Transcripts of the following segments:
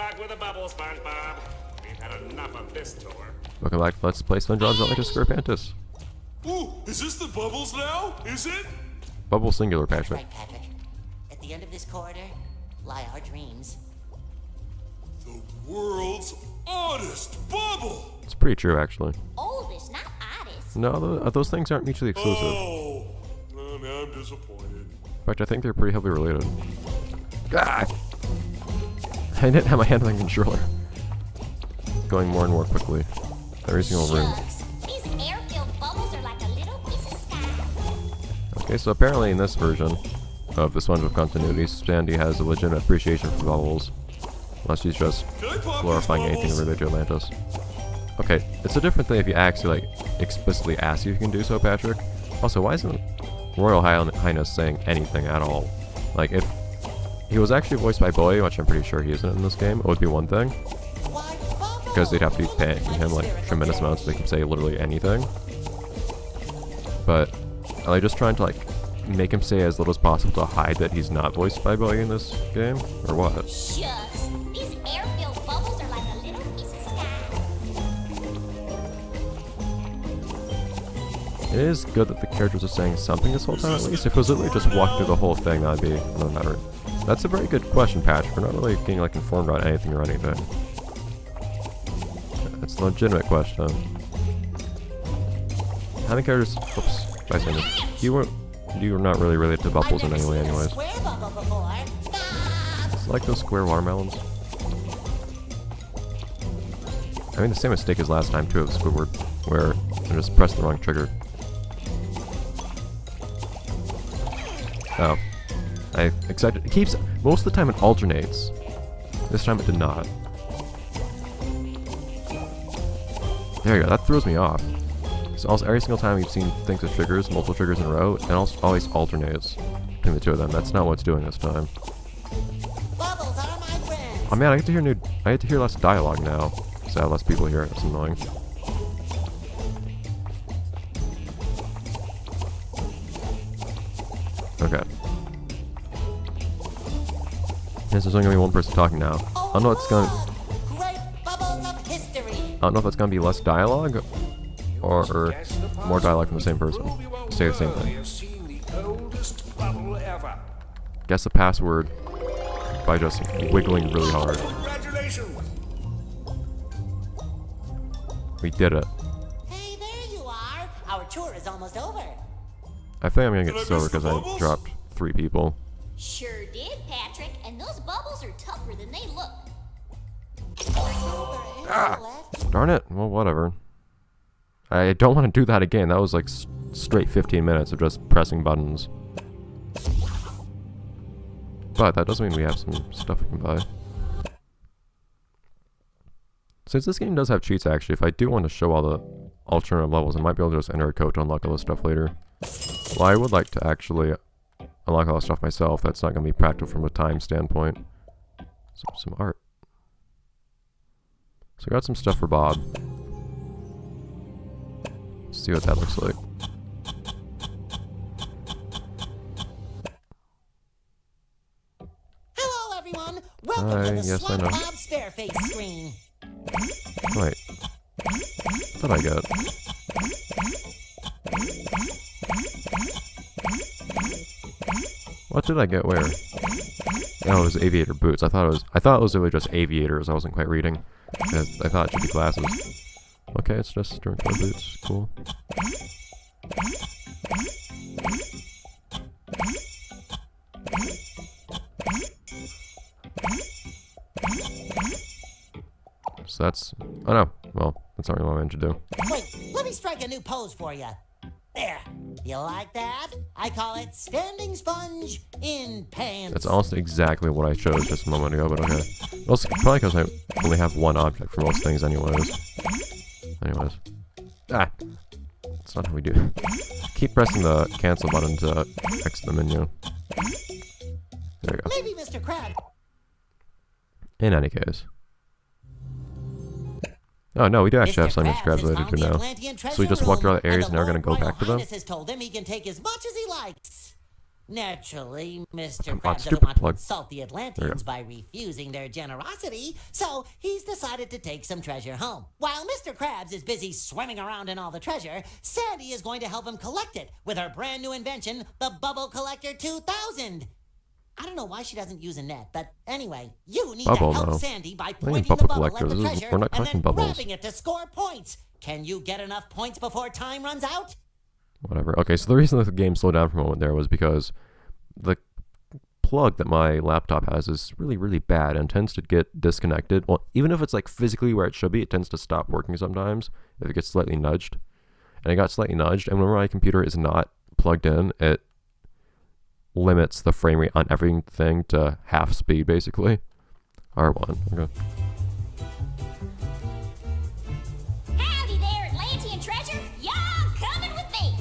back with a bubble, Spongebob. We've had enough of this tour. Welcome back to Let's Play Spongebob's Atlantis Squarepantis. Ooh, is this the bubbles now? Is it? Bubble singular, Patrick. Right, Patrick. At the end of this corridor lie our dreams. The world's oddest bubble! It's pretty true, actually. Oldest, not oddest. No, those things aren't mutually exclusive. Oh, well, now I'm disappointed. In fact, I think they're pretty heavily related. Ah! I didn't have my hand on the controller. Going more and more quickly. Every single room. Shucks, these air-filled bubbles are like a little piece of sky. Okay, so apparently in this version of the SpongeBob continuity, Sandy has a legitimate appreciation for bubbles. Unless she's just glorifying anything related to Atlantis. Okay, it's a different thing if you actually, explicitly ask you if you can do so, Patrick. Also, why isn't Royal Highness saying anything at all? Like, if he was actually voiced by Boy, which I'm pretty sure he isn't in this game, it would be one thing. Because they'd have to be paying him, like, tremendous amounts to make him say literally anything. But, are they just trying to, like, make him say as little as possible to hide that he's not voiced by Boy in this game? Or what? Shucks, these air-filled bubbles are like a little piece of sky. It is good that the characters are saying something this whole time, at least. If it was literally just walk through the whole thing, that'd be no matter. That's a very good question, Patrick. We're not really getting, like, informed about anything or anything. It's a legitimate question. How many characters... Oops. Bystander. You were not really related to bubbles in any way, anyways. It's like those square watermelons. I made the same mistake as last time, too, of Squidward, where I just pressed the wrong trigger. Oh. I accepted. It keeps... Most of the time it alternates. This time it did not. There you go, that throws me off. So also, every single time we've seen things with triggers, multiple triggers in a row, it always alternates between the two of them. That's not what it's doing this time. Bubbles are my friends. Oh man, I get to hear less dialogue now. Because I have less people here, it's annoying. Okay. Yes, there's only gonna be one person talking now. I don't know if it's gonna... Great bubbles of history. I don't know if it's gonna be less dialogue or more dialogue from the same person. Say the same thing. Guess the password by just wiggling really hard. We did it. Hey, there you are. Our tour is almost over. I think I'm gonna get sober because I dropped 3 people. Sure did, Patrick. And those bubbles are tougher than they look. Darn it. Well, whatever. I don't want to do that again. That was like straight 15 minutes of just pressing buttons. But that doesn't mean we have some stuff we can buy. Since this game does have cheats, actually, if I do want to show all the alternative levels, I might be able to just enter a code to unlock all this stuff later. Well, I would like to actually unlock all this stuff myself. That's not going to be practical from a time standpoint. Some art. So I got some stuff for Bob. Let's see what that looks like. Hello, everyone. Welcome Hi, to the yes, I know. Bob Spareface screen. Wait. What did I get? What did I get where? Oh, it was aviator boots. I thought it was really just aviators. I wasn't quite reading. I thought it should be glasses. Okay, it's just drink boots. Cool. So that's... Oh no. Well, that's not really what I meant to do. Wait, let me strike a new pose for you. There. You like that? I call it standing sponge in pants. That's almost exactly what I chose just a moment ago, but okay. Also, probably because I only have one object for most things anyways. Ah! That's not how we do it. Keep pressing the cancel button to exit the menu. There you go. Maybe Mr. Crab. In any case. Oh no, we do actually have some crabs related to now. So we just walked through all the areas and now we're gonna go back to them. Has told him he can take as much as he likes. Naturally, Mr. Come on, Krabs doesn't stupid want to plug. insult the Atlanteans by refusing their generosity, so he's decided to take some treasure home. While Mr. Krabs is busy swimming around in all the treasure, Sandy is going to help him collect it with her brand new invention, the Bubble Collector 2000. I don't know why she doesn't use a net, but anyway, you need Bubble, to help no. Sandy by What do you mean pointing the bubble bubble at collector? the This is- treasure we're not and collecting then bubbles. grabbing it to score points. Can you get enough points before time runs out? Whatever. Okay, so the reason that the game slowed down for a moment there was because the plug that my laptop has is really, really bad and tends to get disconnected. Well, even if it's like physically where it should be, it tends to stop working sometimes if it gets slightly nudged. And it got slightly nudged, and whenever my computer is not plugged in, it limits the frame rate on everything to half speed, basically. R1. Okay. Howdy there, Atlantean treasure. Y'all coming with me.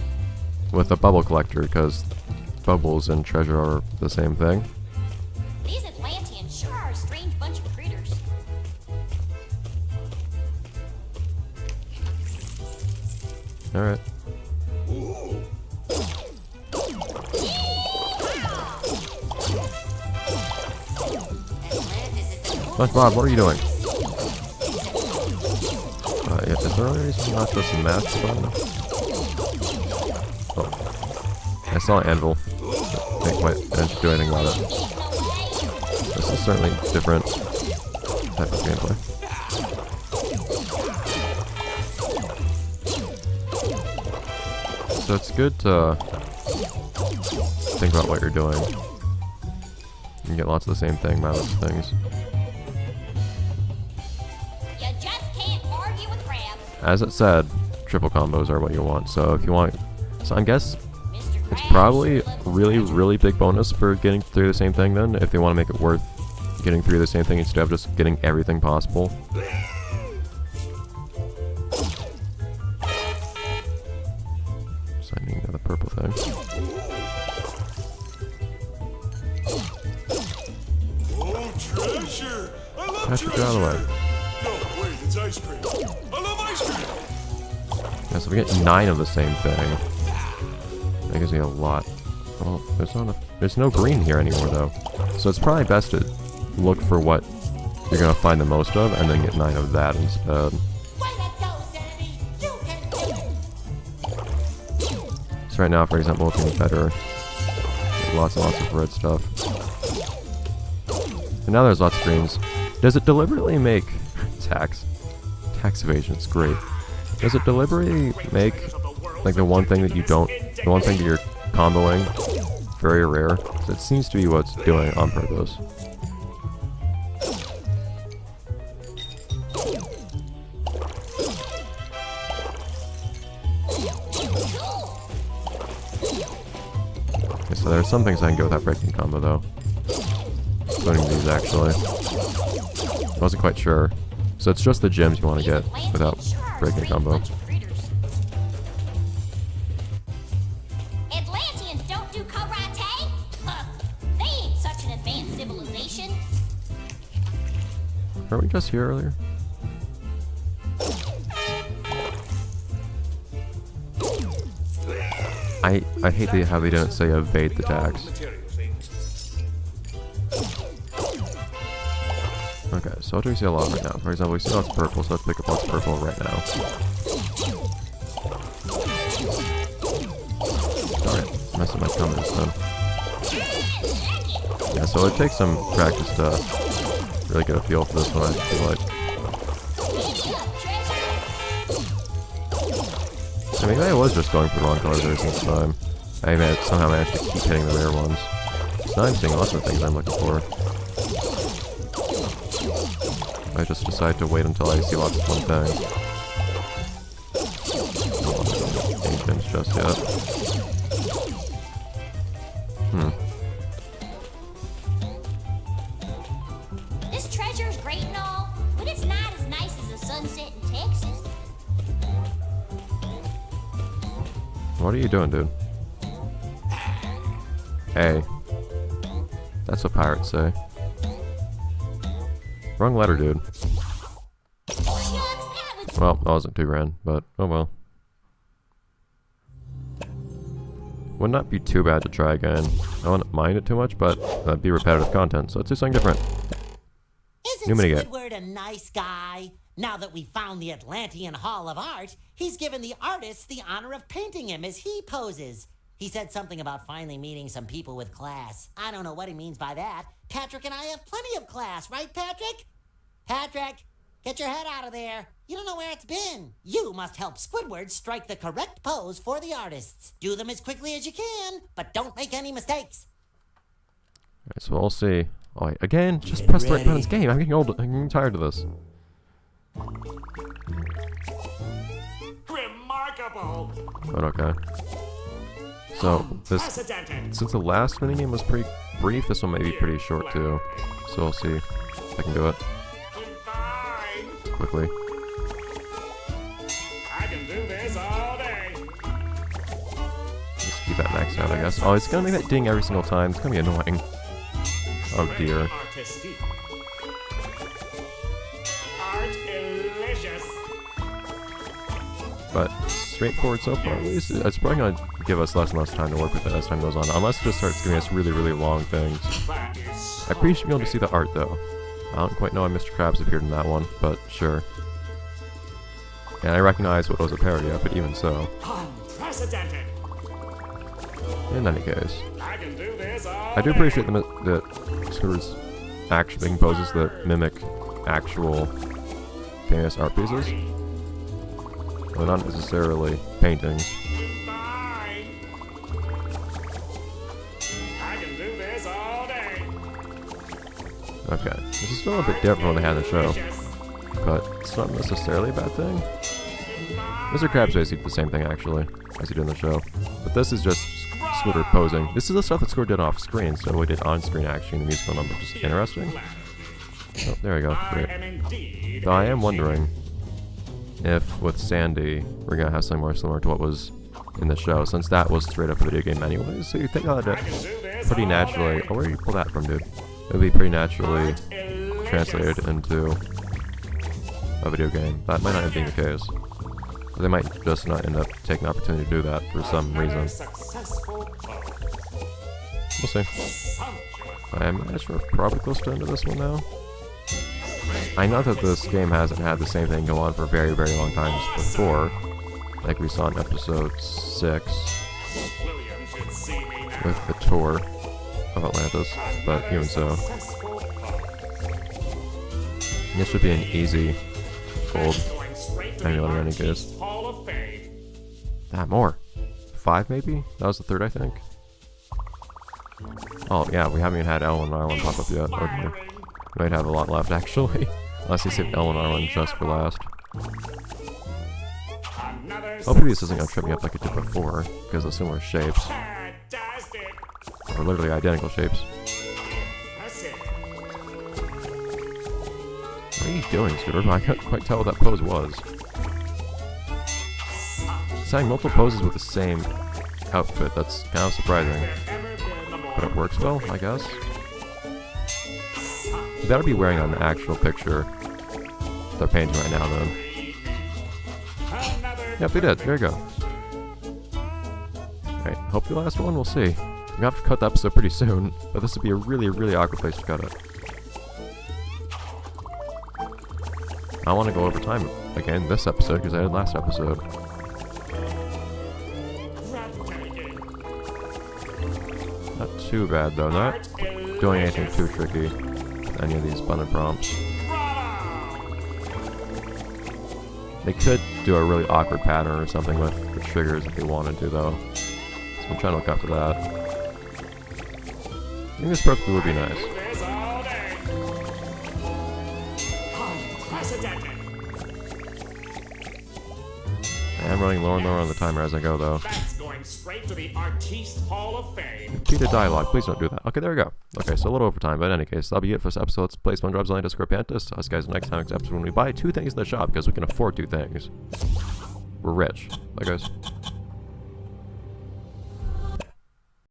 With a bubble collector, because bubbles and treasure are the same thing. These Atlanteans sure are a strange bunch of critters. Alright. SpongeBob, what are you doing? Yeah, is there any reason not just match button? Oh. I saw an anvil. I think quite didn't do anything about it. This is certainly different type of gameplay. So it's good to think about what you're doing. You can get lots of the same thing by those things. You just can't argue with crabs. As it said, triple combos are what you want. So if you want, so I guess Mr. it's Krabs probably sure loves really, treasure. really big bonus for getting through the same thing then, if they want to make it worth getting through the same thing instead of just getting everything possible. So I need another purple thing. Oh, treasure! I love Patrick, treasure! get out of the way. No, wait, it's ice cream. I love ice cream! Yeah, so we get 9 of the same thing. That gives me a lot. Well, there's no green here anymore though. So it's probably best to look for what you're gonna find the most of and then get 9 of that instead. Way to go, Sandy! You can do it! So right now, for example, looking better. Lots and lots of red stuff. And now there's lots of greens. Does it deliberately make tax evasion? It's great. Does it deliberately make like the one thing that you don't, the one thing that you're comboing, very rare? So it seems to be what's doing it on purpose. Okay, so there are some things I can go without breaking combo though. Including these actually. I wasn't quite sure. So it's just the gems you want to get without breaking a combo. Atlanteans don't do karate? Huh. They ain't such an advanced civilization. Weren't we just here earlier? I hate how they didn't say evade the tax. Okay, so what do we see a lot right now? For example, we see lots of purple, so let's pick up lots of purple right now. Alright, messing my comments then. Yeah, so it takes some practice to really get a feel for this one, I feel like. I mean, I was just going for the wrong colors every single time. I somehow managed to keep hitting the rare ones. So now I'm seeing lots of things I'm looking for. I just decide to wait until I see lots of one thing. I don't want any gems just yet. This treasure's great and all, but it's not as nice as the sunset in Texas. What are you doing, dude? Hey. That's what pirates say. Wrong letter, dude. Shucks, that was Well, that wasn't too grand, but oh well. Would not be too bad to try again. I wouldn't mind it too much, but that'd be repetitive content, so let's do something different. New Isn't minigame. Squidward a nice guy? Now that we found the Atlantean Hall of Art, he's given the artists the honor of painting him as he poses. He said something about finally meeting some people with class. I don't know what he means by that. Patrick and I have plenty of class, right, Patrick? Patrick, get your head out of there. You don't know where it's been. You must help Squidward strike the correct pose for the artists. Do them as quickly as you can, but don't make any mistakes. Alright, so we'll see. Oh wait, again, just press the right button. It's game. I'm getting old. I'm getting tired of this. Remarkable. But okay. So this, Unprecedented. since the last minigame was pretty brief, this one may be pretty short too. So we'll see if I can do it Divine. quickly. I can do this all day. Just keep that maxed out, I guess. Oh, it's gonna make that ding every single time. It's gonna be annoying. Oh dear. Artistic. Art-ilicious. But straightforward so far, at least. It's probably gonna give us less and less time to work with it as time goes on, unless it just starts giving us really, really long things. That is I appreciate being able to see the art, though. I don't quite know why Mr. Krabs appeared in that one, but sure. And I recognize what was a parody of, but even so. unprecedented. In any case, I can do this all I do day. appreciate that Squidward's actually making poses that mimic actual famous art pieces, though not necessarily paintings. Divine. I can do this all day. Okay, this is still a bit different from what they had in the show, Delicious. but it's not necessarily a bad thing. Mr. Krabs basically did the same thing, actually, as he did in the show. But this is just Squidward posing. This is the stuff that Squidward did off screen, so we did on screen actually in the musical number, which is interesting. Oh, there we go. I Great. am indeed Though I a am genius. wondering if with Sandy we're gonna have something more similar to what was in the show, since that was straight up a video game anyways. So you think about I it can do this pretty all naturally. day. Oh, where did you pull that from, dude? It would be pretty naturally Art-ilicious. translated into a video game. That might not end up being the case. They might just not end up taking the opportunity to do that for some Another reason. successful pose. We'll see. Sumptuous. I'm not sure if probably close to the end of this one now. I know that this game hasn't had the same thing go on for very, very long times before, like we saw in episode 6 William should see me now. with the tour of Atlantis, but even so, Successful pose. this should be an easy fold. Going straight to Emulator the in any case. Artiste Hall of Fame. More. 5 maybe? That was the third, I think. Oh yeah, we haven't even had Ellen and Ireland pop up yet. Oh dear. Inspiring. We might have a lot left actually. Unless he saved Ellen and Ireland just for last. Another Hopefully this isn't gonna trip me up like it did before, because of similar shapes. fantastic. Or literally identical shapes. Impressive. What are you doing, Squidward? I can't quite tell what that pose was. Saying multiple poses with the same outfit, that's kind of surprising. Ever been a more But it works well, I guess. You better be wearing an actual picture they're painting right now, then. Another Yep, they did. There you go. Alright, hope the last one, we'll see. We're gonna have to cut the episode pretty soon, but this would be a really, really awkward place to cut it. I want to go over time again this episode, because I did last episode. breathtaking. Not too bad, though. Not doing anything too tricky with any of these button prompts. Bravo. They could do a really awkward pattern or something with the triggers if they wanted to, though. So I'm trying to look out for that. I think this perfectly would be nice. Do this all day. Unprecedented. I am running lower and lower on the timer as I go, though. That's going straight to the Artiste Hall of Fame. Repeated dialogue. Please don't do that. Okay, there we go. Okay, so a little over time, but in any case, that'll be it for this episode. Let's play Spongebob's Atlantis Squarepantis. Us guys next time episode when we buy 2 things in the shop because we can afford 2 things. We're rich. Bye, guys.